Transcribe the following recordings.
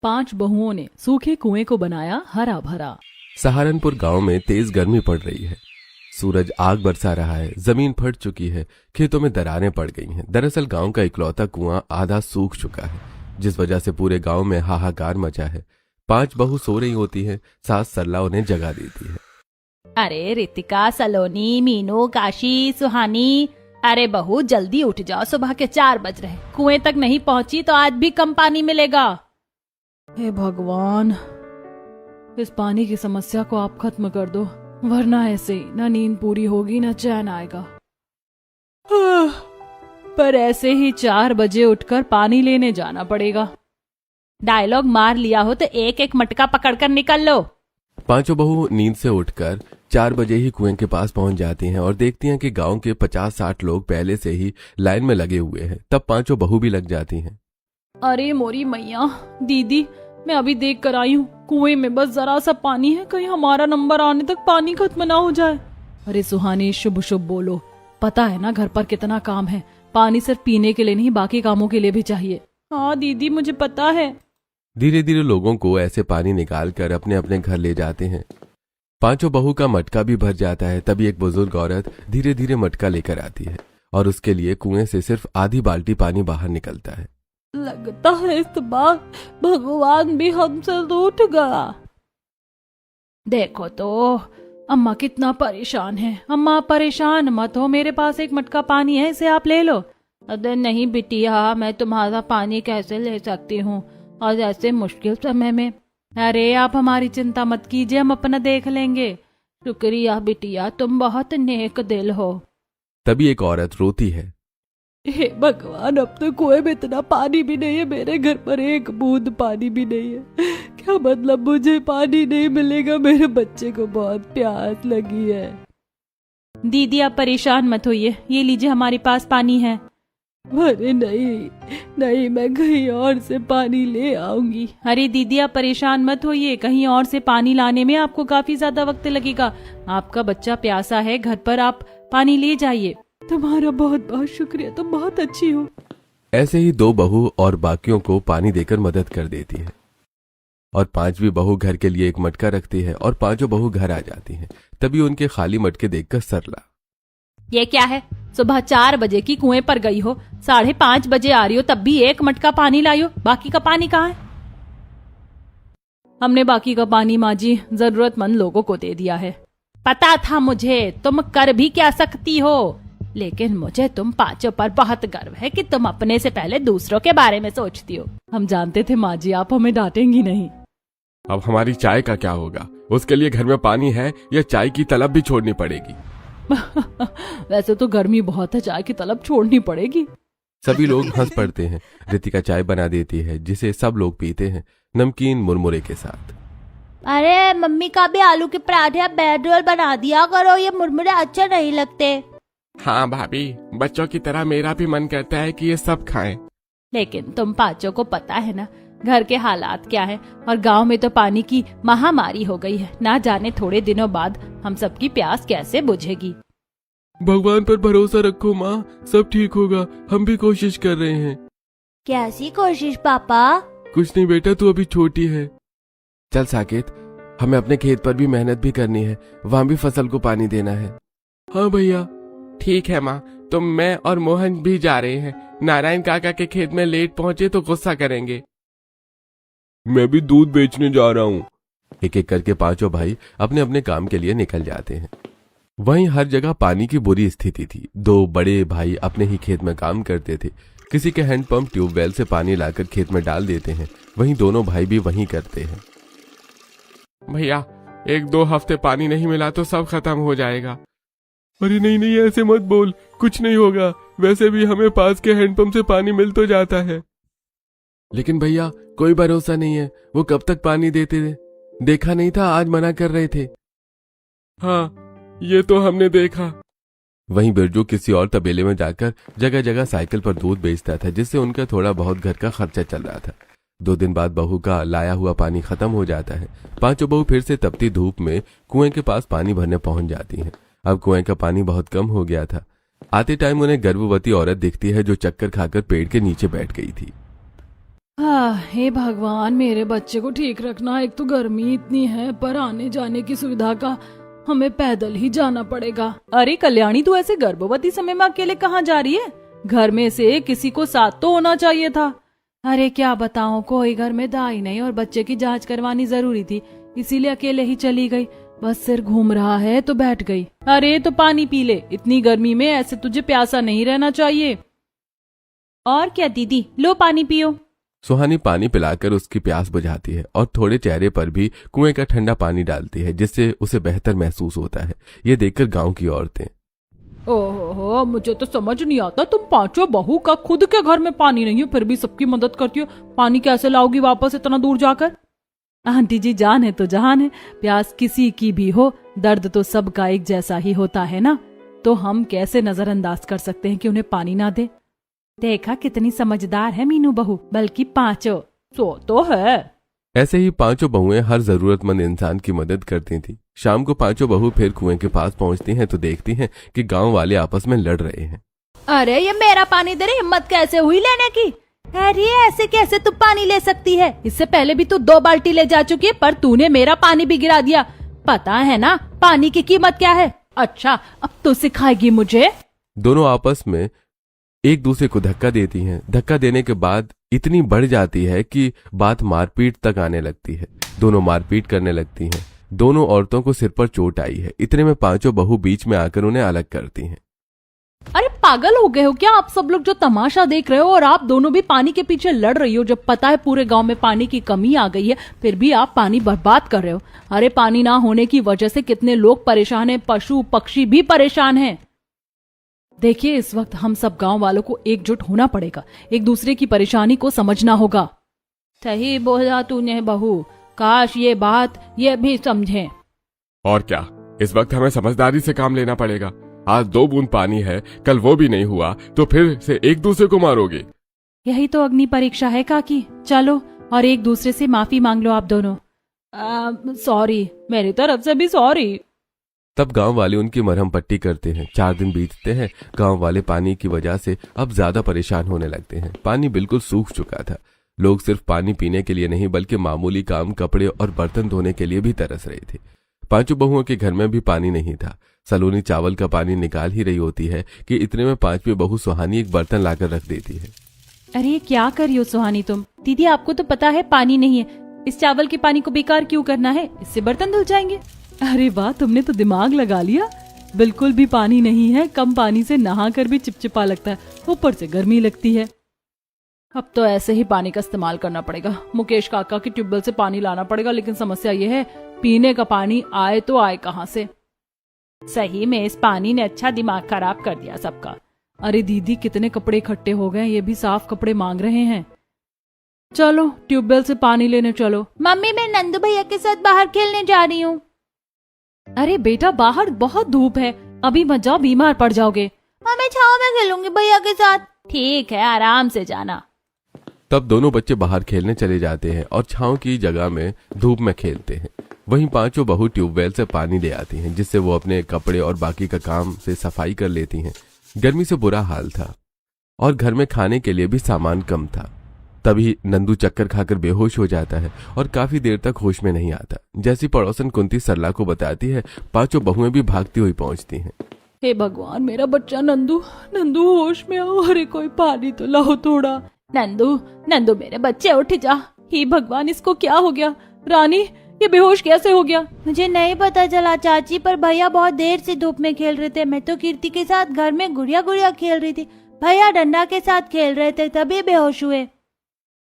5 बहुओं ने सूखे कुएं को बनाया हरा भरा। सहारनपुर गांव में तेज गर्मी पड़ रही है। सूरज आग बरसा रहा है, जमीन फट चुकी है, खेतों में दरारें पड़ गई हैं। दरअसल गांव का इकलौता कुआं आधा सूख चुका है, जिस वजह से पूरे गांव में हाहाकार मचा है। 5 बहू सो रही होती हैं, सास सरला उन्हें जगा देती है। अरे रितिका, सलोनी, मीनू, काशी, सुहानी, अरे बहू जल्दी उठ जाओ, सुबह के 4 बज रहे। कुएं तक नहीं पहुंची तो आज भी कम पानी मिलेगा। हे भगवान, इस पानी की समस्या को आप खत्म कर दो, वरना ऐसे ही न नींद पूरी होगी न चैन आएगा। पर ऐसे ही 4 बजे उठकर पानी लेने जाना पड़ेगा। डायलॉग मार लिया हो तो एक एक मटका पकड़कर निकल लो। 5 बहू नींद से उठकर 4 बजे ही कुएं के पास पहुंच जाती हैं और देखती हैं कि गांव के 50-60 लोग पहले से ही लाइन में लगे हुए हैं। तब 5 बहू भी लग जाती हैं। अरे मोरी मैया, दीदी मैं अभी देख कर आई हूँ, कुएं में बस जरा सा पानी है, कहीं हमारा नंबर आने तक पानी खत्म ना हो जाए। अरे सुहानी, शुभ शुभ बोलो, पता है ना घर पर कितना काम है। पानी सिर्फ पीने के लिए नहीं, बाकी कामों के लिए भी चाहिए। हाँ दीदी, मुझे पता है। धीरे धीरे लोगों को ऐसे पानी निकाल कर अपने अपने घर ले जाते हैं। 5 बहू का मटका भी भर जाता है। तभी एक बुजुर्ग औरत धीरे धीरे मटका लेकर आती है और उसके लिए कुएं से सिर्फ आधी बाल्टी पानी बाहर निकलता है। लगता है इस बार भगवान भी हमसे रूठ गया। देखो तो अम्मा कितना परेशान है। अम्मा परेशान मत हो, मेरे पास एक मटका पानी है, इसे आप ले लो। अरे नहीं बिटिया, मैं तुम्हारा पानी कैसे ले सकती हूँ और ऐसे मुश्किल समय में। अरे आप हमारी चिंता मत कीजिए, हम अपना देख लेंगे। शुक्रिया बिटिया, तुम बहुत नेक दिल हो। तभी एक औरत रोती है। हे भगवान, अब तो कुएं में इतना पानी भी नहीं है, मेरे घर पर एक बूंद पानी भी नहीं है। क्या मतलब, मुझे पानी नहीं मिलेगा, मेरे बच्चे को बहुत प्यास लगी है। दीदी आप परेशान मत होइए, ये लीजिए हमारे पास पानी है। अरे नहीं नहीं, मैं कहीं और से पानी ले आऊंगी। अरे दीदी आप परेशान मत होइए, कहीं और से पानी लाने में आपको काफी ज्यादा वक्त लगेगा। आपका बच्चा प्यासा है, घर पर आप पानी ले जाइए। तुम्हारा बहुत बहुत शुक्रिया, तुम बहुत अच्छी हो। ऐसे ही 2 बहू और बाकियों को पानी देकर मदद कर देती है और 5वीं बहू घर के लिए एक मटका रखती है और 5 बहू घर आ जाती हैं। तभी उनके खाली मटके देखकर सरला, ये क्या है, सुबह 4 बजे की कुएं पर गई हो, 5:30 बजे आ रही हो, तब भी एक मटका पानी लाई हो, बाकी का पानी कहाँ है? हमने बाकी का पानी माँ जी जरूरतमंद लोगों को दे दिया है। पता था मुझे, तुम कर भी क्या सकती हो, लेकिन मुझे तुम 5 पर बहुत गर्व है कि तुम अपने से पहले दूसरों के बारे में सोचती हो। हम जानते थे माँ जी, आप हमें डांटेंगी नहीं। अब हमारी चाय का क्या होगा? उसके लिए घर में पानी है या चाय की तलब भी छोड़नी पड़ेगी? वैसे तो गर्मी बहुत है, चाय की तलब छोड़नी पड़ेगी। सभी लोग हंस पड़ते हैं। रितिका चाय बना देती है जिसे सब लोग पीते हैं, नमकीन मुरमुरे के साथ। अरे मम्मी का भी आलू के पराठे या ब्रेड रोल बना दिया करो, ये मुरमुरे अच्छे नहीं लगते। हाँ भाभी, बच्चों की तरह मेरा भी मन करता है कि ये सब खाएं। लेकिन तुम 5 को पता है ना घर के हालात क्या है, और गांव में तो पानी की महामारी हो गई है। ना जाने थोड़े दिनों बाद हम सबकी प्यास कैसे बुझेगी। भगवान पर भरोसा रखो माँ, सब ठीक होगा, हम भी कोशिश कर रहे हैं। कैसी कोशिश पापा? कुछ नहीं बेटा, तू अभी छोटी है। चल साकेत, हमें अपने खेत पर भी मेहनत भी करनी है, वहाँ भी फसल को पानी देना है। हाँ भैया। ठीक है माँ, तो मैं और मोहन भी जा रहे हैं। नारायण काका के खेत में लेट पहुँचे तो गुस्सा करेंगे। मैं भी दूध बेचने जा रहा हूँ। एक एक करके 5 भाई अपने अपने काम के लिए निकल जाते हैं। वहीं हर जगह पानी की बुरी स्थिति थी। 2 बड़े भाई अपने ही खेत में काम करते थे। किसी के हैंडपंप ट्यूबवेल से पानी लाकर खेत में डाल देते हैं, वहीं दोनों भाई भी वहीं करते हैं। भैया 1-2 हफ्ते पानी नहीं मिला तो सब खत्म हो जाएगा। अरे नहीं नहीं, ऐसे मत बोल, कुछ नहीं होगा, वैसे भी हमें पास के हैंडपंप से पानी मिल तो जाता है। लेकिन भैया कोई भरोसा नहीं है, वो कब तक पानी देते थे, देखा नहीं था आज मना कर रहे थे। हाँ ये तो हमने देखा। वहीं बिरजू किसी और तबेले में जाकर जगह जगह साइकिल पर दूध बेचता था, जिससे उनका थोड़ा बहुत घर का खर्चा चल रहा था। 2 दिन बाद बहू का लाया हुआ पानी खत्म हो जाता है। 5 बहू फिर से तपती धूप में कुएं के पास पानी भरने पहुंच जाती हैं। अब कुएं का पानी बहुत कम हो गया था। आते टाइम उन्हें गर्भवती औरत दिखती है जो चक्कर खाकर पेड़ के नीचे बैठ गई थी। हे भगवान, मेरे बच्चे को ठीक रखना। एक तो गर्मी इतनी है, पर आने जाने की सुविधा का हमें पैदल ही जाना पड़ेगा। अरे कल्याणी, तू ऐसे गर्भवती समय में अकेले कहाँ जा रही है? घर में से किसी को साथ तो होना चाहिए था। अरे क्या बताऊं, कोई घर में था ही नहीं और बच्चे की जांच करवानी जरूरी थी, इसीलिए अकेले ही चली गई। बस सिर घूम रहा है तो बैठ गई। अरे तो पानी पी ले, इतनी गर्मी में ऐसे तुझे प्यासा नहीं रहना चाहिए। और क्या दीदी, लो पानी पियो। सुहानी पानी पिलाकर उसकी प्यास बुझाती है और थोड़े चेहरे पर भी कुएं का ठंडा पानी डालती है, जिससे उसे बेहतर महसूस होता है। ये देखकर गांव की औरतें, ओहो, मुझे तो समझ नहीं आता, तुम पांचों बहू का खुद के घर में पानी नहीं है, फिर भी सबकी मदद करती हो। पानी कैसे लाओगी वापस इतना दूर जाकर? आंटी जी, जान है तो जहान है। प्यास किसी की भी हो, दर्द तो सबका एक जैसा ही होता है ना। तो हम कैसे नजरअंदाज कर सकते हैं कि उन्हें पानी ना दे? देखा कितनी समझदार है मीनू बहू, बल्कि पांचों। सो तो है। ऐसे ही पांचों बहुएं हर जरूरतमंद इंसान की मदद करती थीं। शाम को पांचों बहू फिर कुएं के पास पहुंचती हैं तो देखती हैं कि गांव वाले आपस में लड़ रहे हैं। अरे ये मेरा पानी दे रही, हिम्मत कैसे हुई लेने की? अरे ऐसे कैसे तू पानी ले सकती है? इससे पहले भी तू 2 बाल्टी ले जा चुकी है, पर तूने मेरा पानी भी गिरा दिया। पता है ना पानी की कीमत क्या है? अच्छा, अब तू सिखाएगी मुझे। दोनों आपस में एक दूसरे को धक्का देती हैं। धक्का देने के बाद इतनी बढ़ जाती है कि बात मारपीट तक आने लगती है। दोनों मारपीट करने लगती हैं। दोनों औरतों को सिर पर चोट आई है। इतने में पांचों बहू बीच में आकर उन्हें अलग करती हैं। अरे पागल हो गए हो क्या आप सब लोग, जो तमाशा देख रहे हो? और आप दोनों भी पानी के पीछे लड़ रही हो, जब पता है पूरे गांव में पानी की कमी आ गई है, फिर भी आप पानी बर्बाद कर रहे हो। अरे पानी ना होने की वजह से कितने लोग परेशान हैं, पशु पक्षी भी परेशान हैं। देखिए, इस वक्त हम सब गांव वालों को एकजुट होना पड़ेगा, एक दूसरे की परेशानी को समझना होगा। सही बोला तूने बहू, काश ये बात ये भी समझे। और क्या, इस वक्त हमें समझदारी से काम लेना पड़ेगा। आज 2 बूंद पानी है, कल वो भी नहीं हुआ तो फिर से एक दूसरे को मारोगे। यही तो अग्नि परीक्षा है काकी। चलो और एक दूसरे से माफी मांग लो आप दोनों। सॉरी, मेरी तरफ से भी सॉरी। तब गांव वाले उनकी मरहम पट्टी करते हैं। 4 दिन बीतते हैं। गांव वाले पानी की वजह से अब ज्यादा परेशान होने लगते हैं। पानी बिल्कुल सूख चुका था। लोग सिर्फ पानी पीने के लिए नहीं बल्कि मामूली काम, कपड़े और बर्तन धोने के लिए भी तरस रहे थे। पांचों बहुओं के घर में भी पानी नहीं था। सलोनी चावल का पानी निकाल ही रही होती है कि इतने में 5वीं बहू सुहानी एक बर्तन लाकर रख देती है। अरे ये क्या कर रही हो सुहानी तुम? दीदी, आपको तो पता है पानी नहीं है, इस चावल के पानी को बेकार क्यों करना है? इससे बर्तन धुल जाएंगे। अरे वाह, तुमने तो दिमाग लगा लिया। बिल्कुल भी पानी नहीं है, कम पानी से नहा कर भी चिपचिपा लगता है, ऊपर से गर्मी लगती है। अब तो ऐसे ही पानी का इस्तेमाल करना पड़ेगा। मुकेश काका की ट्यूबवेल से पानी लाना पड़ेगा, लेकिन समस्या ये है पीने का पानी आए तो आए कहाँ से? सही में इस पानी ने अच्छा दिमाग खराब कर दिया सबका। अरे दीदी, कितने कपड़े इकट्ठे हो गए, ये भी साफ कपड़े मांग रहे हैं। चलो ट्यूबवेल से पानी लेने चलो। मम्मी, मैं नंदू भैया के साथ बाहर खेलने जा रही हूँ। अरे बेटा, बाहर बहुत धूप है, अभी मत जाओ, बीमार पड़ जाओगे। मैं छाँव में खेलूंगी भैया के साथ। ठीक है, आराम से जाना। तब दोनों बच्चे बाहर खेलने चले जाते हैं और छांव की जगह में धूप में खेलते हैं। वहीं पांचों बहू ट्यूबवेल से पानी ले आती हैं, जिससे वो अपने कपड़े और बाकी का काम से सफाई कर लेती हैं। गर्मी से बुरा हाल था और घर में खाने के लिए भी सामान कम था। तभी नंदू चक्कर खाकर बेहोश हो जाता है और काफी देर तक होश में नहीं आता। जैसी पड़ोसन कुंती सरला को बताती है, पांचों बहुएं भी भागती हुई पहुंचती हैं। हे भगवान, मेरा बच्चा नंदू, नंदू होश में आओ। अरे कोई पानी तो लाओ थोड़ा। नंदू मेरे बच्चे उठ जा। हे भगवान, इसको क्या हो गया? रानी, ये बेहोश कैसे हो गया? मुझे नहीं पता चला चाची, पर भैया बहुत देर से धूप में खेल रहे थे। मैं तो कीर्ति के साथ घर में गुड़िया गुड़िया खेल रही थी, भैया डंडा के साथ खेल रहे थे, तभी बेहोश हुए।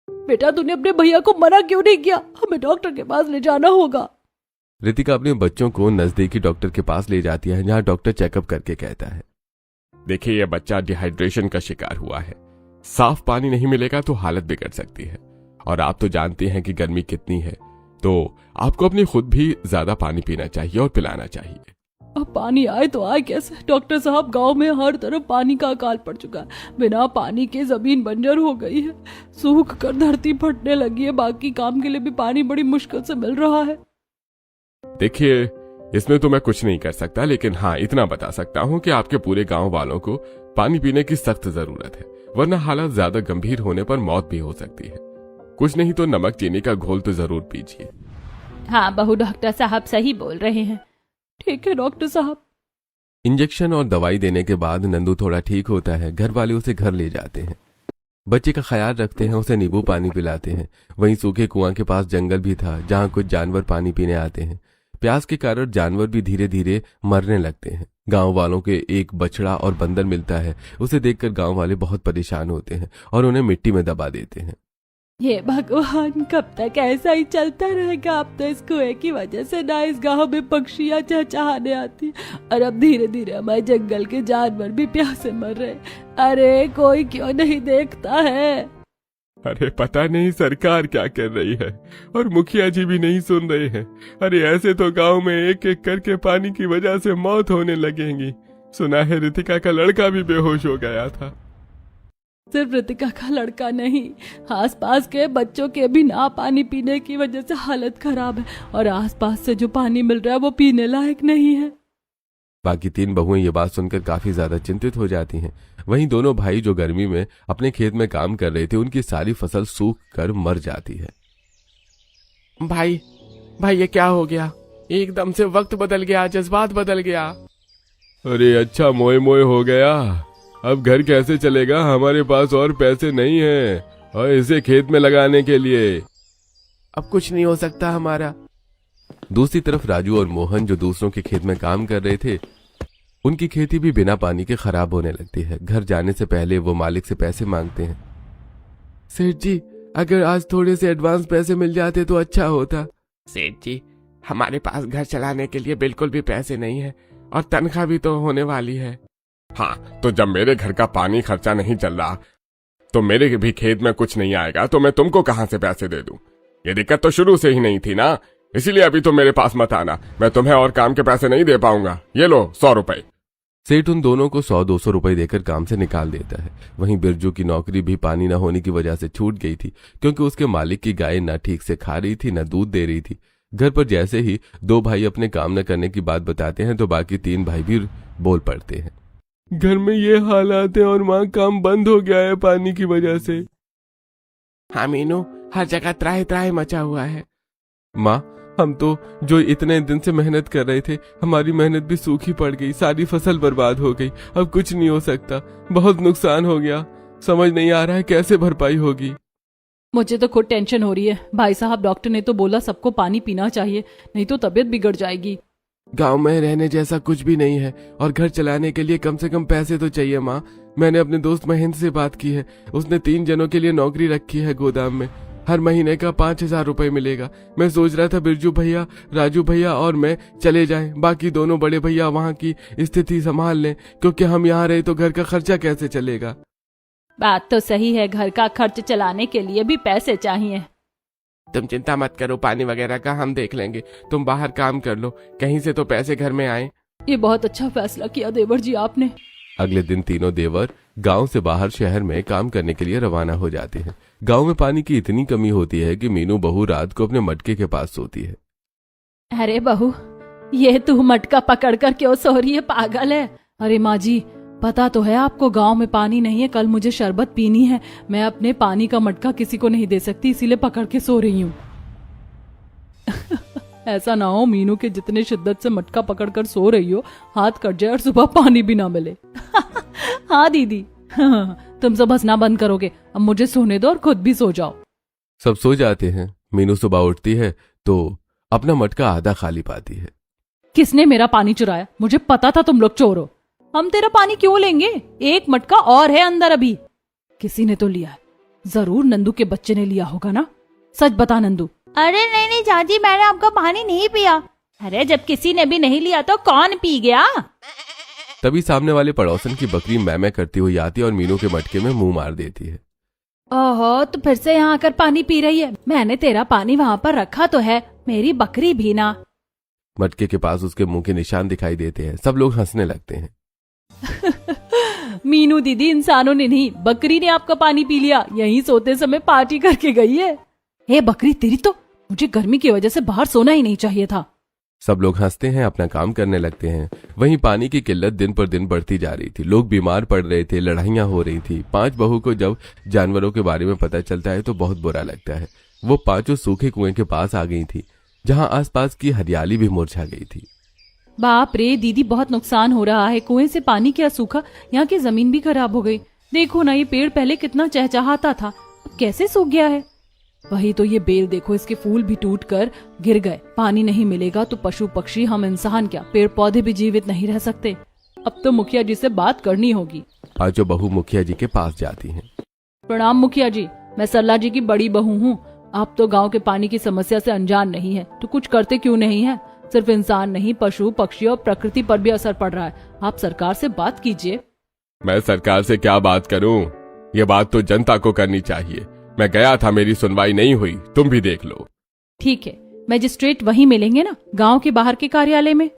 बेटा, तूने अपने भैया को मना क्यों नहीं किया? हमें डॉक्टर के पास ले जाना होगा। रितिका अपने बच्चों को नजदीकी डॉक्टर के पास ले जाती है, जहाँ डॉक्टर चेकअप करके कहता है, देखिए, यह बच्चा डिहाइड्रेशन का शिकार हुआ है। साफ पानी नहीं मिलेगा तो हालत बिगड़ सकती है, और आप तो जानते हैं कि गर्मी कितनी है, तो आपको अपनी खुद भी ज्यादा पानी पीना चाहिए और पिलाना चाहिए। अब पानी आए तो आए कैसे? डॉक्टर साहब, गांव में हर तरफ पानी का अकाल पड़ चुका है। बिना पानी के जमीन बंजर हो गई है, सूख कर धरती फटने लगी है। बाकी काम के लिए भी पानी बड़ी मुश्किल से मिल रहा है। देखिए, इसमें तो मैं कुछ नहीं कर सकता, लेकिन हाँ इतना बता सकता हूँ कि आपके पूरे गांव वालों को पानी पीने की सख्त जरूरत है, वरना हालत ज्यादा गंभीर होने पर मौत भी हो सकती है। कुछ नहीं तो नमक चीनी का घोल तो जरूर पीजिए। हाँ बहू, डॉक्टर साहब सही बोल रहे हैं। ठीक है डॉक्टर साहब। इंजेक्शन और दवाई देने के बाद नंदू थोड़ा ठीक होता है। घर वाले उसे घर ले जाते हैं, बच्चे का ख्याल रखते हैं, उसे नींबू पानी पिलाते हैं। वहीं सूखे कुआं के पास जंगल भी था जहां कुछ जानवर पानी पीने आते हैं। प्यास के कारण जानवर भी धीरे धीरे मरने लगते हैं। गांव वालों के एक बछड़ा और बंदर मिलता है। उसे देखकर गांव वाले बहुत परेशान होते हैं और उन्हें मिट्टी में दबा देते हैं। ये भगवान, कब तक ऐसा ही चलता रहेगा? अब तो इस कुएं की वजह से ना इस गांव में पक्षियां चहचहाने आती और अब धीरे धीरे हमारे जंगल के जानवर भी प्यासे मर रहे। अरे कोई क्यों नहीं देखता है? अरे पता नहीं सरकार क्या कर रही है और मुखिया जी भी नहीं सुन रहे हैं। अरे ऐसे तो गांव में एक एक करके पानी की वजह से मौत होने लगेंगी। सुना है रितिका का लड़का भी बेहोश हो गया था। सिर्फ रितिका का लड़का नहीं, आसपास के बच्चों के भी ना पानी पीने की वजह से हालत खराब है और आसपास से जो पानी मिल रहा है वो पीने लायक नहीं है। बाकी 3 बहुएं ये बात सुनकर काफी ज्यादा चिंतित हो जाती हैं। वहीं दोनों भाई जो गर्मी में अपने खेत में काम कर रहे थे, उनकी सारी फसल सूख कर मर जाती है। भाई ये क्या हो गया? एकदम से वक्त बदल गया, जज्बात बदल गया। अरे अच्छा मोए मोए हो गया। अब घर कैसे चलेगा? हमारे पास और पैसे नहीं हैं और इसे खेत में लगाने के लिए। अब कुछ नहीं हो सकता हमारा। दूसरी तरफ राजू और मोहन जो दूसरों के खेत में काम कर रहे थे, उनकी खेती भी बिना पानी के खराब होने लगती है। घर जाने से पहले वो मालिक से पैसे मांगते हैं। सेठ जी, अगर आज थोड़े से एडवांस पैसे मिल जाते तो अच्छा होता। सेठ जी, हमारे पास घर चलाने के लिए बिल्कुल भी पैसे नहीं है और तनख्वाह भी तो होने वाली है। हाँ, तो जब मेरे घर का पानी खर्चा नहीं चल रहा तो मेरे भी खेत में कुछ नहीं आएगा तो मैं तुमको कहां से पैसे दे दूं? ये दिक्कत तो शुरू से ही नहीं थी ना, इसीलिए अभी तो मेरे पास मत आना। मैं तुम्हें और काम के पैसे नहीं दे पाऊंगा। ये लो 100 रुपए। सेठ उन दोनों को 100-200 रुपए देकर काम से निकाल देता है। वहीं बिरजू की नौकरी भी पानी न होने की वजह से छूट गई थी, क्योंकि उसके मालिक की गाय न ठीक से खा रही थी न दूध दे रही थी। घर पर जैसे ही 2 भाई अपने काम न करने की बात बताते हैं तो बाकी 3 भाई भी बोल पड़ते हैं। घर में ये हालात है और वहाँ काम बंद हो गया है पानी की वजह से। हाँ मीनू, हर जगह त्राही त्राही मचा हुआ है। माँ, हम तो जो इतने दिन से मेहनत कर रहे थे, हमारी मेहनत भी सूखी पड़ गई, सारी फसल बर्बाद हो गई। अब कुछ नहीं हो सकता, बहुत नुकसान हो गया। समझ नहीं आ रहा है कैसे भरपाई होगी। मुझे तो खुद टेंशन हो रही है। भाई साहब, डॉक्टर ने तो बोला सबको पानी पीना चाहिए, नहीं तो तबीयत बिगड़ जाएगी। गांव में रहने जैसा कुछ भी नहीं है और घर चलाने के लिए कम से कम पैसे तो चाहिए। माँ, मैंने अपने दोस्त महेंद्र से बात की है, उसने 3 जनों के लिए नौकरी रखी है गोदाम में। हर महीने का 5000 रुपए मिलेगा। मैं सोच रहा था बिरजू भैया, राजू भैया और मैं चले जाएं, बाकी दोनों बड़े भैया वहाँ की स्थिति संभाल लें, क्योंकि हम यहाँ रहे तो घर का खर्चा कैसे चलेगा। बात तो सही है, घर का खर्च चलाने के लिए भी पैसे चाहिए। तुम चिंता मत करो, पानी वगैरह का हम देख लेंगे। तुम बाहर काम कर लो, कहीं से तो पैसे घर में आए। ये बहुत अच्छा फैसला किया देवर जी आपने। अगले दिन तीनों देवर गांव से बाहर शहर में काम करने के लिए रवाना हो जाते हैं। गांव में पानी की इतनी कमी होती है कि मीनू बहू रात को अपने मटके के पास सोती है। अरे बहू, ये तू मटका पकड़ कर क्यों सो रही है? पागल है। अरे माँ जी, पता तो है आपको गांव में पानी नहीं है। कल मुझे शरबत पीनी है, मैं अपने पानी का मटका किसी को नहीं दे सकती, इसीलिए पकड़ के सो रही हूँ। ऐसा ना हो मीनू के जितने शिद्दत से मटका पकड़कर सो रही हो, हाथ कट जाए और सुबह पानी भी ना मिले। हाँ दीदी, तुम सब हंसना बंद करोगे? अब मुझे सोने दो और खुद भी सो जाओ। सब सो जाते हैं। मीनू सुबह उठती है तो अपना मटका आधा खाली पाती है। किसने मेरा पानी चुराया? मुझे पता था तुम लोग चोर हो। हम तेरा पानी क्यों लेंगे? एक मटका और है अंदर अभी। किसी ने तो लिया है, जरूर नंदू के बच्चे ने लिया होगा ना। सच बता नंदू। अरे नहीं नहीं चाची, मैंने आपका पानी नहीं पिया। अरे जब किसी ने भी नहीं लिया तो कौन पी गया? तभी सामने वाले पड़ोसन की बकरी मैं करती हुई आती है और मीनू के मटके में मुंह मार देती है। ओहो, तो फिर से यहाँ आकर पानी पी रही है? मैंने तेरा पानी वहाँ पर रखा तो है, मेरी बकरी भी ना। मटके के पास उसके मुंह के निशान दिखाई देते हैं। सब लोग हंसने लगते हैं। मीनू दीदी, इंसानों ने नहीं, बकरी ने आपका पानी पी लिया। यहीं सोते समय पार्टी करके गई है। हे बकरी तेरी तो, मुझे गर्मी की वजह से बाहर सोना ही नहीं चाहिए था। सब लोग हंसते हैं, अपना काम करने लगते हैं। वहीं पानी की किल्लत दिन पर दिन बढ़ती जा रही थी। लोग बीमार पड़ रहे थे, लड़ाइयां हो रही थी। 5 बहू को जब जानवरों के बारे में पता चलता है तो बहुत बुरा लगता है। वो 5 सूखे कुएं के पास आ गई थी, जहां आसपास की हरियाली भी मुरझा गई थी। बाप रे दीदी, बहुत नुकसान हो रहा है। कुएं से पानी क्या सूखा, यहाँ की जमीन भी खराब हो गई। देखो ना, ये पेड़ पहले कितना चहचहाता था, अब कैसे सूख गया है। वही तो, ये बेल देखो, इसके फूल भी टूट कर गिर गए। पानी नहीं मिलेगा तो पशु पक्षी, हम इंसान क्या, पेड़ पौधे भी जीवित नहीं रह सकते। अब तो मुखिया जी से बात करनी होगी। 5 बहू मुखिया जी के पास जाती हैं। प्रणाम मुखिया जी, मैं सरला जी की बड़ी बहू हूँ। आप तो गांव के पानी की समस्या से अनजान नहीं है, तो कुछ करते क्यों नहीं है। सिर्फ इंसान नहीं, पशु पक्षी और प्रकृति पर भी असर पड़ रहा है। आप सरकार से बात कीजिए। मैं सरकार से क्या बात करूं? ये बात तो जनता को करनी चाहिए। मैं गया था, मेरी सुनवाई नहीं हुई, तुम भी देख लो। ठीक है, मजिस्ट्रेट वहीं मिलेंगे ना, गांव के बाहर के कार्यालय में।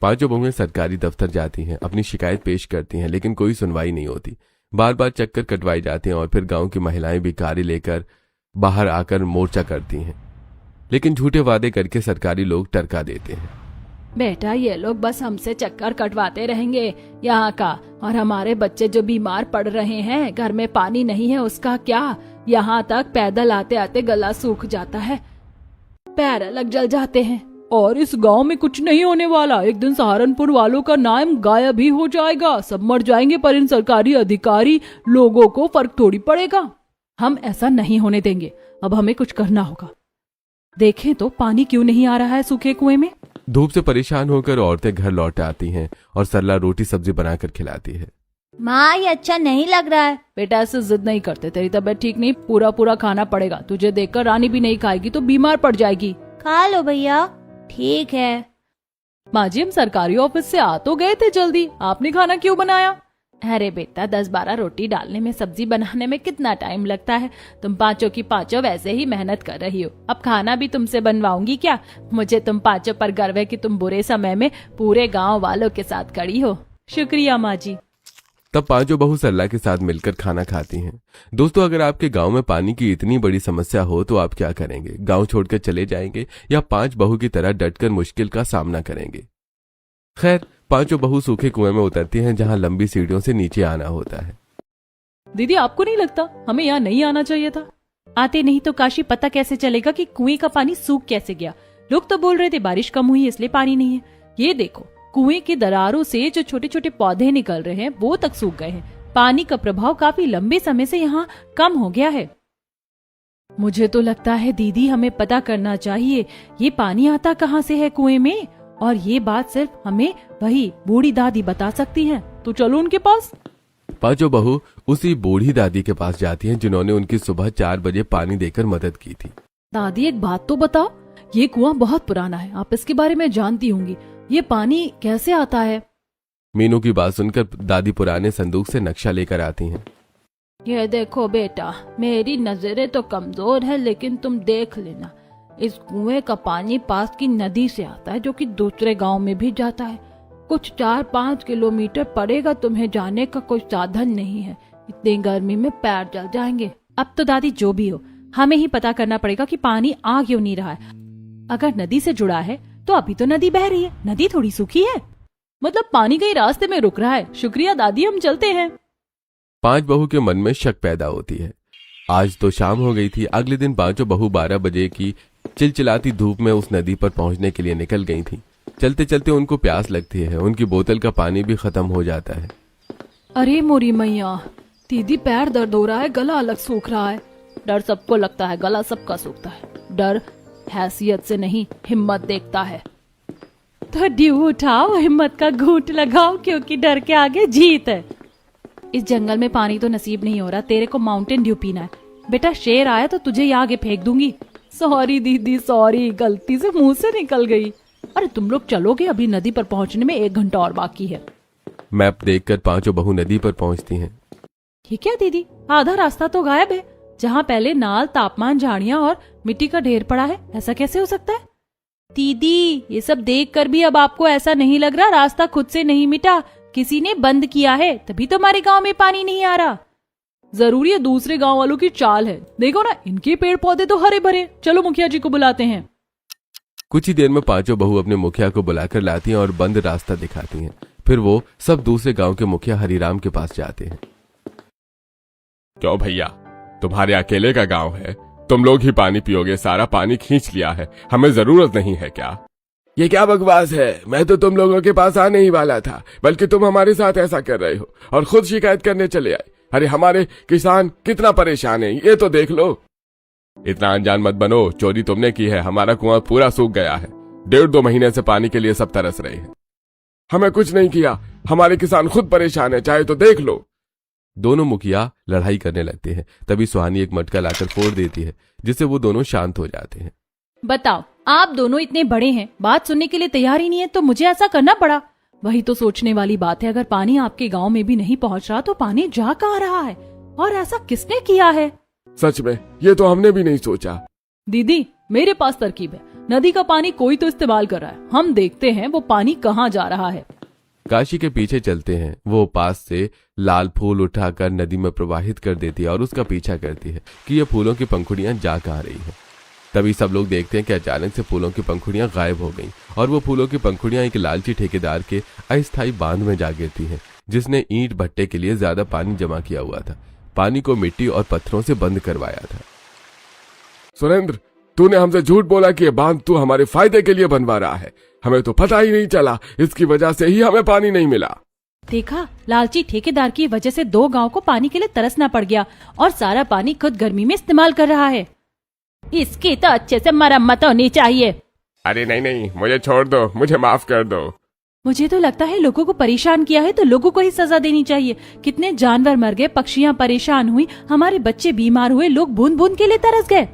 5 बहुएं सरकारी दफ्तर जाती हैं, अपनी शिकायत पेश करती हैं, लेकिन कोई सुनवाई नहीं होती। बार बार चक्कर कटवाए जाते हैं और फिर गांव की महिलाएं भी गाड़ी लेकर बाहर आकर मोर्चा करती हैं, लेकिन झूठे वादे करके सरकारी लोग टरका देते हैं। बेटा, ये लोग बस हमसे चक्कर कटवाते रहेंगे यहाँ का, और हमारे बच्चे जो बीमार पड़ रहे हैं, घर में पानी नहीं है उसका क्या। यहाँ तक पैदल आते आते गला सूख जाता है, पैर अलग जल जाते हैं। और इस गांव में कुछ नहीं होने वाला, एक दिन सहारनपुर वालों का नाम गायब ही हो जाएगा, सब मर जाएंगे, पर इन सरकारी अधिकारी लोगों को फर्क थोड़ी पड़ेगा। हम ऐसा नहीं होने देंगे, अब हमें कुछ करना होगा। देखें तो पानी क्यों नहीं आ रहा है सूखे कुएं में। धूप से परेशान होकर औरतें घर लौट आती हैं और सरला रोटी सब्जी बनाकर खिलाती है। माँ, ये अच्छा नहीं लग रहा है। बेटा, ऐसे जिद नहीं करते, तेरी तबीयत ठीक नहीं, पूरा पूरा खाना पड़ेगा। तुझे देखकर रानी भी नहीं खाएगी तो बीमार पड़ जाएगी। खा लो भैया, ठीक है। माँ जी, हम सरकारी ऑफिस से आ तो गए थे जल्दी, आपने खाना क्यों बनाया। अरे बेटा, 10-12 रोटी डालने में, सब्जी बनाने में कितना टाइम लगता है। तुम 5 की 5 वैसे ही मेहनत कर रही हो, अब खाना भी तुमसे बनवाऊंगी क्या। मुझे तुम 5 पर गर्व है कि तुम बुरे समय में पूरे गांव वालों के साथ खड़ी हो। शुक्रिया माँ जी। तब 5 बहू सरला के साथ मिलकर खाना खाती हैं। दोस्तों, अगर आपके गांव में पानी की इतनी बड़ी समस्या हो तो आप क्या करेंगे? गांव छोड़कर चले जाएंगे या 5 बहू की तरह डटकर मुश्किल का सामना करेंगे? खैर, 5 बहू सूखे कुएं में उतरती हैं, जहां लंबी सीढ़ियों से नीचे आना होता है। दीदी, आपको नहीं लगता हमें यहाँ नहीं आना चाहिए था? आते नहीं तो काशी पता कैसे चलेगा कि कुएं का पानी सूख कैसे गया। लोग तो बोल रहे थे बारिश कम हुई इसलिए पानी नहीं है। ये देखो, कुएं की दरारों से जो छोटे छोटे पौधे निकल रहे हैं वो तक सूख गए हैं। पानी का प्रभाव काफी लंबे समय से यहाँ कम हो गया है। मुझे तो लगता है दीदी, हमें पता करना चाहिए ये पानी आता कहाँ से है कुएं में, और ये बात सिर्फ हमें वही बूढ़ी दादी बता सकती हैं। तो चलो उनके पास। 5 बहू उसी बूढ़ी दादी के पास जाती हैं जिन्होंने उनकी सुबह 4 बजे पानी देकर मदद की थी। दादी, एक बात तो बताओ, ये कुआं बहुत पुराना है, आप इसके बारे में जानती होंगी, ये पानी कैसे आता है? मीनू की बात सुनकर दादी पुराने संदूक से नक्शा लेकर आती हैं। ये देखो बेटा, मेरी नजरें तो कमजोर है, लेकिन तुम देख लेना, इस कुएं का पानी पास की नदी से आता है, जो कि दूसरे गांव में भी जाता है। कुछ 4-5 किलोमीटर पड़ेगा, तुम्हें जाने का कोई साधन नहीं है। इतनी गर्मी में पैर जल जाएंगे। अब तो दादी, जो भी हो, हमें ही पता करना पड़ेगा कि पानी आ क्यों नहीं रहा है। अगर नदी से जुड़ा है तो अभी तो नदी बह रही है, नदी थोड़ी सूखी है। मतलब पानी कहीं रास्ते में रुक रहा है। शुक्रिया दादी, हम चलते हैं। 5 बहू के मन में शक पैदा होती है। आज तो शाम हो गई थी। अगले दिन 5 बहू 12 बजे की चिलचिलाती धूप में उस नदी पर पहुंचने के लिए निकल गई थी। चलते चलते उनको प्यास लगती है, उनकी बोतल का पानी भी खत्म हो जाता है। अरे मोरी मैया, दीदी पैर दर्द हो रहा है, गला अलग सूख रहा है। डर सबको लगता है, गला सबका सूखता है। डर हैसियत से नहीं, हिम्मत देखता है। तो ड्यू उठाओ, हिम्मत का घूंट लगाओ, क्योंकि डर के आगे जीत है। इस जंगल में पानी तो नसीब नहीं हो रहा, तेरे को माउंटेन ड्यू पीना है। बेटा, शेर आया तो तुझे ये आगे फेंक दूंगी। सॉरी दीदी, सॉरी, गलती से मुंह से निकल गई। अरे तुम लोग चलोगे? अभी नदी पर पहुंचने में 1 घंटा और बाकी है। मैप देखकर 5 बहू नदी पर पहुंचती हैं। ठीक है दीदी, आधा रास्ता तो गायब है। जहाँ पहले नाल, तापमान, झाड़ियाँ और मिट्टी का ढेर पड़ा है, ऐसा कैसे हो सकता है? दीदी, ये सब देखकर भी अब आपको ऐसा नहीं लग रहा रास्ता खुद से नहीं मिटा, किसी ने बंद किया है, तभी तो हमारे गांव में पानी नहीं आ रहा। जरूरी है दूसरे गांव वालों की चाल है। देखो ना, इनके पेड़ पौधे तो हरे भरे। चलो मुखिया जी को बुलाते हैं। कुछ ही देर में पांचों बहू अपने मुखिया को बुलाकर लाती हैं और बंद रास्ता दिखाती हैं। फिर वो सब दूसरे गांव के मुखिया हरिराम के पास जाते हैं। क्यों भैया, तुम्हारे अकेले का गांव है, तुम लोग ही पानी पियोगे, सारा पानी खींच लिया है, हमें जरूरत नहीं है क्या? ये क्या बकवास है, मैं तो तुम लोगों के पास आने ही वाला था, बल्कि तुम हमारे साथ ऐसा कर रहे हो और खुद शिकायत करने चले आए। अरे हमारे किसान कितना परेशान है, ये तो देख लो। इतना अनजान मत बनो, चोरी तुमने की है, हमारा कुआं पूरा सूख गया है, 1.5-2 महीने से पानी के लिए सब तरस रहे हैं। हमें कुछ नहीं किया, हमारे किसान खुद परेशान है, चाहे तो देख लो। दोनों मुखिया लड़ाई करने लगते हैं। तभी सुहानी एक मटका लाकर फोड़ देती है, जिससे वो दोनों शांत हो जाते हैं। बताओ, आप दोनों इतने बड़े हैं, बात सुनने के लिए तैयार ही नहीं है, तो मुझे ऐसा करना पड़ा। वही तो सोचने वाली बात है, अगर पानी आपके गांव में भी नहीं पहुंच रहा तो पानी जा कहाँ रहा है, और ऐसा किसने किया है? सच में ये तो हमने भी नहीं सोचा। दीदी, मेरे पास तरकीब है। नदी का पानी कोई तो इस्तेमाल कर रहा है, हम देखते हैं वो पानी कहाँ जा रहा है। काशी के पीछे चलते हैं। वो पास से लाल फूल उठाकर नदी में प्रवाहित कर देती है और उसका पीछा करती है कि ये फूलों की पंखुड़ियां जा कहाँ रही हैं। तभी सब लोग देखते हैं कि अचानक से फूलों की पंखुड़ियां गायब हो गईं और वो फूलों की पंखुड़ियां एक लालची ठेकेदार के अस्थायी बांध में जा गिरती हैं, जिसने ईंट भट्टे के लिए ज्यादा पानी जमा किया हुआ था। पानी को मिट्टी और पत्थरों से बंद करवाया था। सुरेंद्र, तूने हमसे झूठ बोला कि ये बांध तू हमारे फायदे के लिए बनवा रहा है, हमें तो पता ही नहीं चला, इसकी वजह से ही हमें पानी नहीं मिला। देखा, लालची ठेकेदार की वजह से 2 गांव को पानी के लिए तरसना पड़ गया और सारा पानी खुद गर्मी में इस्तेमाल कर रहा है। इसकी तो अच्छे से मरम्मत होनी चाहिए। अरे नहीं नहीं, मुझे छोड़ दो, मुझे माफ कर दो। मुझे तो लगता है लोगों को परेशान किया है तो लोगों को ही सजा देनी चाहिए। कितने जानवर मर गए, पक्षियां परेशान हुई, हमारे बच्चे बीमार हुए, लोग बूंद बूंद के लिए तरस गए।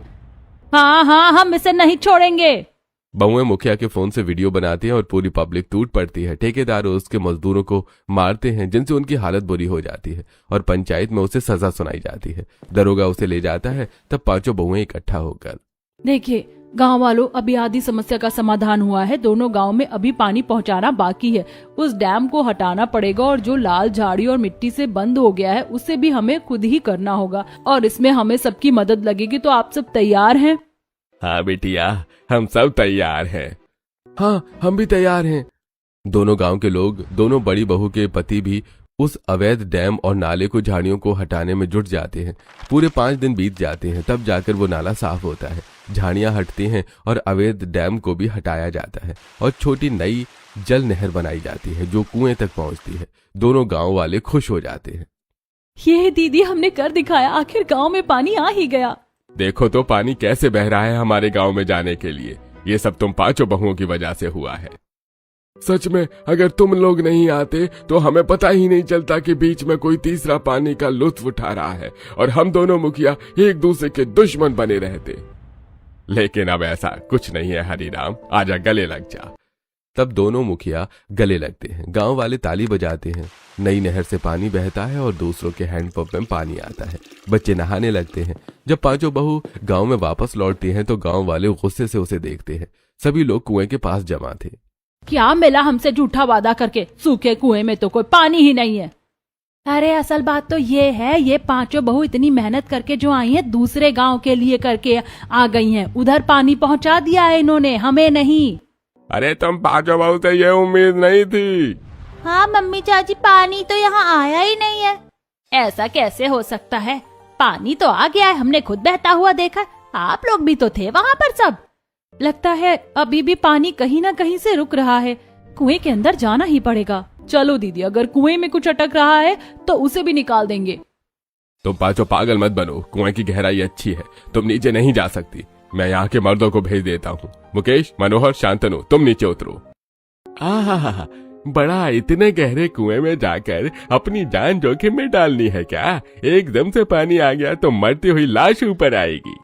हाँ हाँ, हम इसे नहीं छोड़ेंगे। बहुएं मुखिया के फोन से वीडियो बनाती हैं और पूरी पब्लिक टूट पड़ती है। ठेकेदार उसके मजदूरों को मारते हैं, जिनसे उनकी हालत बुरी हो जाती है और पंचायत में उसे सजा सुनाई जाती है। दरोगा उसे ले जाता है। तब पांचों बहुएं इकट्ठा होकर, देखिए गांव वालों, अभी आधी समस्या का समाधान हुआ है। दोनों गांव में अभी पानी पहुंचाना बाकी है। उस डैम को हटाना पड़ेगा और जो लाल झाड़ी और मिट्टी से बंद हो गया है उसे भी हमें खुद ही करना होगा और इसमें हमें सबकी मदद लगेगी। तो आप सब तैयार हैं? हाँ बेटिया, हम सब तैयार हैं। हाँ, हम भी तैयार हैं। दोनों गांव के लोग, दोनों बड़ी बहू के पति भी उस अवैध डैम और नाले को, झाड़ियों को हटाने में जुट जाते हैं। पूरे 5 दिन बीत जाते हैं, तब जाकर वो नाला साफ होता है, झाड़ियां हटती हैं और अवैध डैम को भी हटाया जाता है और छोटी नई जल नहर बनाई जाती है जो कुएं तक पहुंचती है। दोनों गांव वाले खुश हो जाते हैं। ये दीदी, हमने कर दिखाया, आखिर गांव में पानी आ ही गया। देखो तो पानी कैसे बह रहा है हमारे गांव में जाने के लिए। ये सब तुम पांचों बहुओं की वजह से हुआ है। सच में अगर तुम लोग नहीं आते तो हमें पता ही नहीं चलता कि बीच में कोई तीसरा पानी का लुत्फ उठा रहा है और हम दोनों मुखिया एक दूसरे के दुश्मन बने रहते। लेकिन अब ऐसा कुछ नहीं है हरिराम, आजा गले लग जा। तब दोनों मुखिया गले लगते हैं। गांव वाले ताली बजाते हैं। नई नहर से पानी बहता है और दूसरों के हैंडपंप में पानी आता है। बच्चे नहाने लगते हैं। जब पांचों बहू गांव में वापस लौटती हैं तो गांव वाले गुस्से से उसे देखते हैं। सभी लोग कुएं के पास जमा थे। क्या मिला हमसे झूठा वादा करके? सूखे कुएं में तो कोई पानी ही नहीं है। अरे असल बात तो ये है, ये पांचों बहू इतनी मेहनत करके जो आई हैं, दूसरे गांव के लिए करके आ गई हैं। उधर पानी पहुंचा दिया है इन्होंने, हमें नहीं। अरे तुम पांचों बहू से ये उम्मीद नहीं थी। हाँ मम्मी चाची, पानी तो यहाँ आया ही नहीं है। ऐसा कैसे हो सकता है? पानी तो आ गया है, हमने खुद बहता हुआ देखा। आप लोग भी तो थे वहाँ पर सब। लगता है अभी भी पानी कहीं ना कहीं से रुक रहा है। कुएं के अंदर जाना ही पड़ेगा। चलो दीदी, अगर कुएं में कुछ अटक रहा है तो उसे भी निकाल देंगे। तुम पांचों पागल मत बनो, कुएं की गहराई अच्छी है, तुम नीचे नहीं जा सकती। मैं यहाँ के मर्दों को भेज देता हूँ। मुकेश, मनोहर, शांतनु, तुम नीचे उतरो। आहा, बड़ा इतने गहरे कुएं में जाकर अपनी जान जोखिम में डालनी है क्या? एकदम से पानी आ गया तो मरती हुई लाश ऊपर आएगी।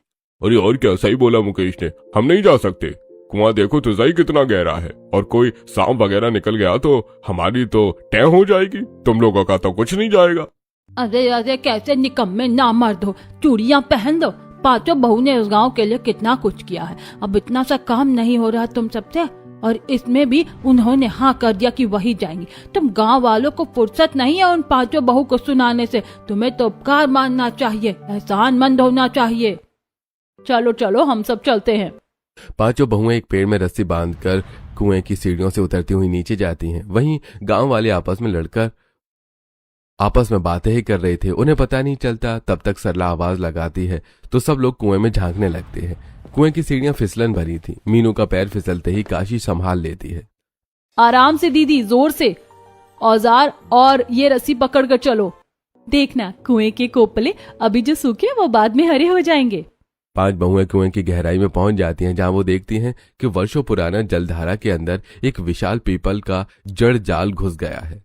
अरे और क्या, सही बोला मुकेश ने, हम नहीं जा सकते। कुआं देखो तो सही कितना गहरा है, और कोई सांप वगैरह निकल गया तो हमारी तो तय हो जाएगी, तुम लोगों का तो कुछ नहीं जाएगा। अरे अरे, कैसे निकम्मे ना मर्द हो, चूड़ियां पहन दो। पांचों बहू ने उस गांव के लिए कितना कुछ किया है, अब इतना सा काम नहीं हो रहा तुम सबसे, और इसमें भी उन्होंने हाँ कर दिया कि वही जाएंगी। तुम गांव वालों को फुर्सत नहीं है उन पांचों बहू को सुनाने से। तुम्हें तो उपकार मानना चाहिए, एहसानमंद होना चाहिए। चलो चलो, हम सब चलते हैं। पांचों बहुएं एक पेड़ में रस्सी बांधकर कुएं की सीढ़ियों से उतरती हुई नीचे जाती हैं। वहीं गांव वाले आपस में बातें ही कर रहे थे, उन्हें पता नहीं चलता। तब तक सरला आवाज लगाती है तो सब लोग कुएं में झांकने लगते हैं। कुएं की सीढ़ियां फिसलन भरी थी। मीनू का पैर फिसलते ही काशी संभाल लेती है। आराम से दीदी, जोर से। औजार और ये रस्सी पकड़ कर चलो। देखना कुएं के कोपले अभी जो सूखे वो बाद में हरे हो जाएंगे। 5 बहुएं कुएं की गहराई में पहुंच जाती हैं, जहां वो देखती हैं कि वर्षों पुराना जलधारा के अंदर एक विशाल पीपल का जड़ जाल घुस गया है।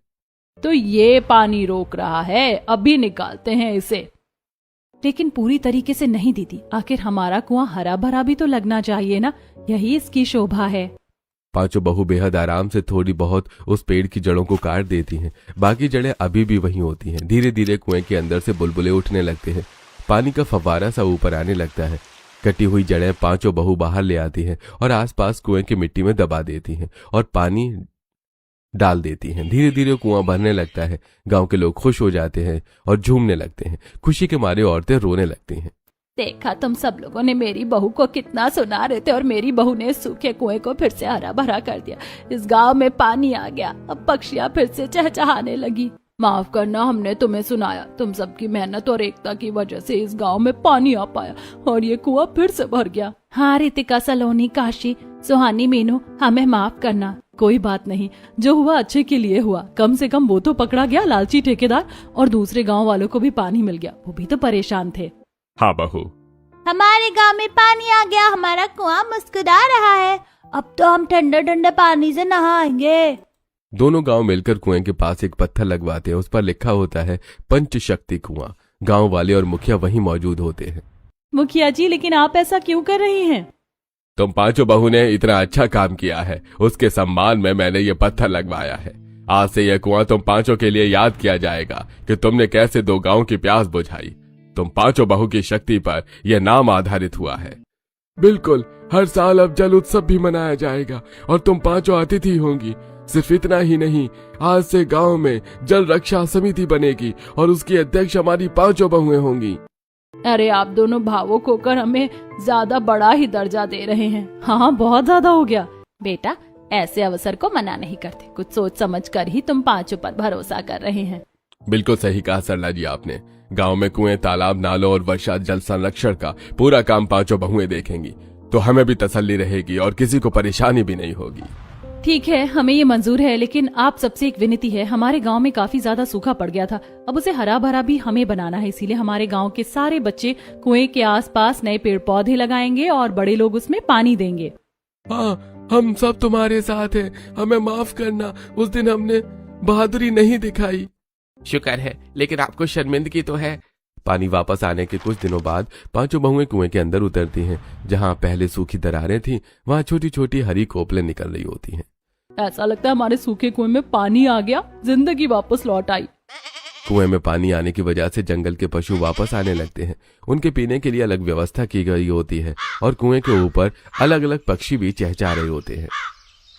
तो ये पानी रोक रहा है, अभी निकालते हैं इसे। लेकिन पूरी तरीके से नहीं दीदी, आखिर हमारा कुआं हरा भरा भी तो लगना चाहिए ना, यही इसकी शोभा है। 5 बहू बेहद आराम से थोड़ी बहुत उस पेड़ की जड़ों को काट देती हैं। बाकी जड़ें अभी भी वहीं होती हैं। धीरे धीरे कुएं के अंदर से बुलबुले उठने लगते हैं। पानी का फव्वारा सा ऊपर आने लगता है। कटी हुई जड़ें 5 बहू बाहर ले आती हैं और आसपास कुएं की मिट्टी में दबा देती हैं और पानी डाल देती हैं। धीरे धीरे कुआं भरने लगता है। गांव के लोग खुश हो जाते हैं और झूमने लगते हैं। खुशी के मारे औरतें रोने लगती हैं। देखा तुम सब लोगों ने मेरी बहू को कितना सुना रहे थे और मेरी बहू ने सूखे कुएं को फिर से हरा भरा कर दिया। इस गांव में पानी आ गया, अब पक्षियां फिर से चहचहाने लगी। माफ करना, हमने तुम्हें सुनाया। तुम सबकी मेहनत और एकता की वजह से इस गांव में पानी आ पाया और ये कुआं फिर से भर गया। हाँ रितिका, सलोनी, काशी, सुहानी, मीनू, हमें माफ करना। कोई बात नहीं, जो हुआ अच्छे के लिए हुआ। कम से कम वो तो पकड़ा गया लालची ठेकेदार, और दूसरे गांव वालों को भी पानी मिल गया, वो भी तो परेशान थे। हाँ बहू, हमारे गांव में पानी आ गया, हमारा कुआं मुस्कुरा रहा है। अब तो हम ठंडे ठंडे पानी से नहाएंगे। दोनों गांव मिलकर कुएं के पास एक पत्थर लगवाते हैं। उस पर लिखा होता है पंचशक्ति कुआं। गांव वाले और मुखिया वहीं मौजूद होते हैं। मुखिया जी, लेकिन आप ऐसा क्यों कर रही हैं? तुम 5 बहू ने इतना अच्छा काम किया है, उसके सम्मान में मैंने ये पत्थर लगवाया है। आज से यह कुआं तुम 5 के लिए याद किया जाएगा कि तुमने कैसे 2 गांव की प्यास बुझाई। तुम 5 बहू की शक्ति पर यह नाम आधारित हुआ है। बिल्कुल, हर साल अब जल उत्सव भी मनाया जाएगा और तुम 5 अतिथि होंगी। सिर्फ इतना ही नहीं, आज से गांव में जल रक्षा समिति बनेगी और उसकी अध्यक्ष हमारी 5 बहुएं होंगी। अरे आप दोनों भावुक होकर हमें ज्यादा बड़ा ही दर्जा दे रहे हैं। हाँ, बहुत ज्यादा हो गया। बेटा, ऐसे अवसर को मना नहीं करते, कुछ सोच समझ कर ही तुम 5 पर भरोसा कर रहे हैं। बिल्कुल सही कहा सरला जी आपने। गांव में कुएं, तालाब, नालों और वर्षा जल संरक्षण का पूरा काम 5 बहुएं देखेंगी, तो हमें भी तसल्ली रहेगी और किसी को परेशानी भी नहीं होगी। ठीक है, हमें ये मंजूर है, लेकिन आप सबसे एक विनती है। हमारे गांव में काफी ज्यादा सूखा पड़ गया था, अब उसे हरा भरा भी हमें बनाना है। इसीलिए हमारे गांव के सारे बच्चे कुएं के आसपास नए पेड़ पौधे लगाएंगे और बड़े लोग उसमें पानी देंगे। हाँ, हम सब तुम्हारे साथ हैं। हमें माफ करना, उस दिन हमने बहादुरी नहीं दिखाई। शुक्र है, लेकिन आपको शर्मिंदगी तो है। पानी वापस आने के कुछ दिनों बाद 5 बहुएं कुएं के अंदर उतरती हैं। जहां पहले सूखी दरारें थीं, वहां छोटी छोटी हरी कोपलें निकल रही होती हैं। ऐसा लगता है हमारे सूखे कुएं में पानी आ गया, जिंदगी वापस लौट आई। कुएं में पानी आने की वजह से जंगल के पशु वापस आने लगते हैं। उनके पीने के लिए अलग व्यवस्था की गई होती है और कुएं के ऊपर अलग अलग पक्षी भी चहचहा रहे होते हैं।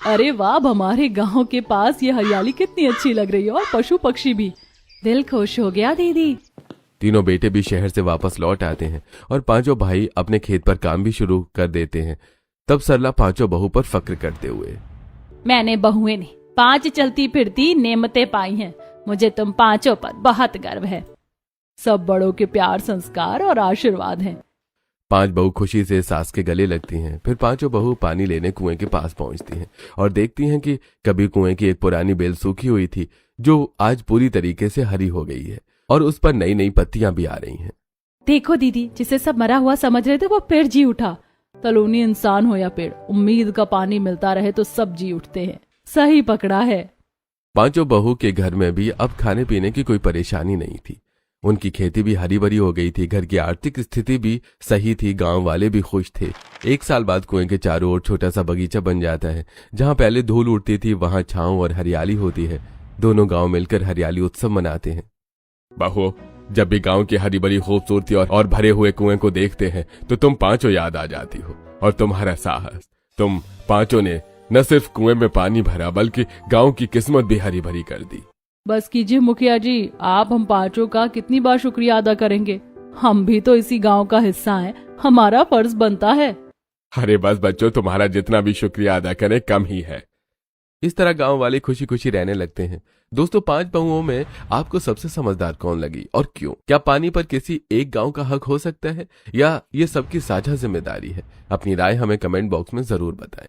अरे वाह, अब हमारे गांव के पास ये हरियाली कितनी अच्छी लग रही है, और पशु पक्षी भी। दिल खुश हो गया दीदी। तीनों बेटे भी शहर से वापस लौट आते हैं और 5 भाई अपने खेत पर काम भी शुरू कर देते हैं। तब सरला 5 बहू पर फक्र करते हुए, मैंने बहुएं नहीं, 5 चलती फिरती नेमतें पाई हैं। मुझे तुम 5 पर बहुत गर्व है। सब बड़ों के प्यार, संस्कार और आशीर्वाद हैं। 5 बहू खुशी से सास के गले लगती हैं। फिर 5 बहू पानी लेने कुएं के पास पहुंचती हैं और देखती हैं कि कभी कुएं की एक पुरानी बेल सूखी हुई थी, जो आज पूरी तरीके से हरी हो गई है और उस पर नई नई पत्तियां भी आ रही हैं। देखो दीदी, जिसे सब मरा हुआ समझ रहे थे वो फिर जी उठा। तलोनी इंसान हो या पेड़, उम्मीद का पानी मिलता रहे तो सब जी उठते हैं। सही पकड़ा है। 5 बहू के घर में भी अब खाने पीने की कोई परेशानी नहीं थी। उनकी खेती भी हरी भरी हो गई थी। घर की आर्थिक स्थिति भी सही थी। गांव वाले भी खुश थे। 1 साल बाद कुएं के चारों ओर छोटा सा बगीचा बन जाता है। जहां पहले धूल उड़ती थी, वहां छांव और हरियाली होती है। दोनों गांव मिलकर हरियाली उत्सव मनाते हैं। बहू, जब भी गांव की हरी भरी खूबसूरती और भरे हुए कुएं को देखते हैं तो तुम 5 याद आ जाती हो और तुम्हारा साहस। तुम 5 ने न सिर्फ कुएं में पानी भरा बल्कि गांव की किस्मत भी हरी भरी कर दी। बस कीजिए मुखिया जी, आप हम 5 का कितनी बार शुक्रिया अदा करेंगे। हम भी तो इसी गांव का हिस्सा हैं, हमारा फर्ज बनता है। अरे बस बच्चों, तुम्हारा जितना भी शुक्रिया अदा करें कम ही है। इस तरह गांव वाले खुशी खुशी रहने लगते हैं। दोस्तों, 5 बहुओं में आपको सबसे समझदार कौन लगी और क्यों? क्या पानी पर किसी एक गांव का हक हो सकता है या ये सबकी साझा जिम्मेदारी है? अपनी राय हमें कमेंट बॉक्स में जरूर बताएं।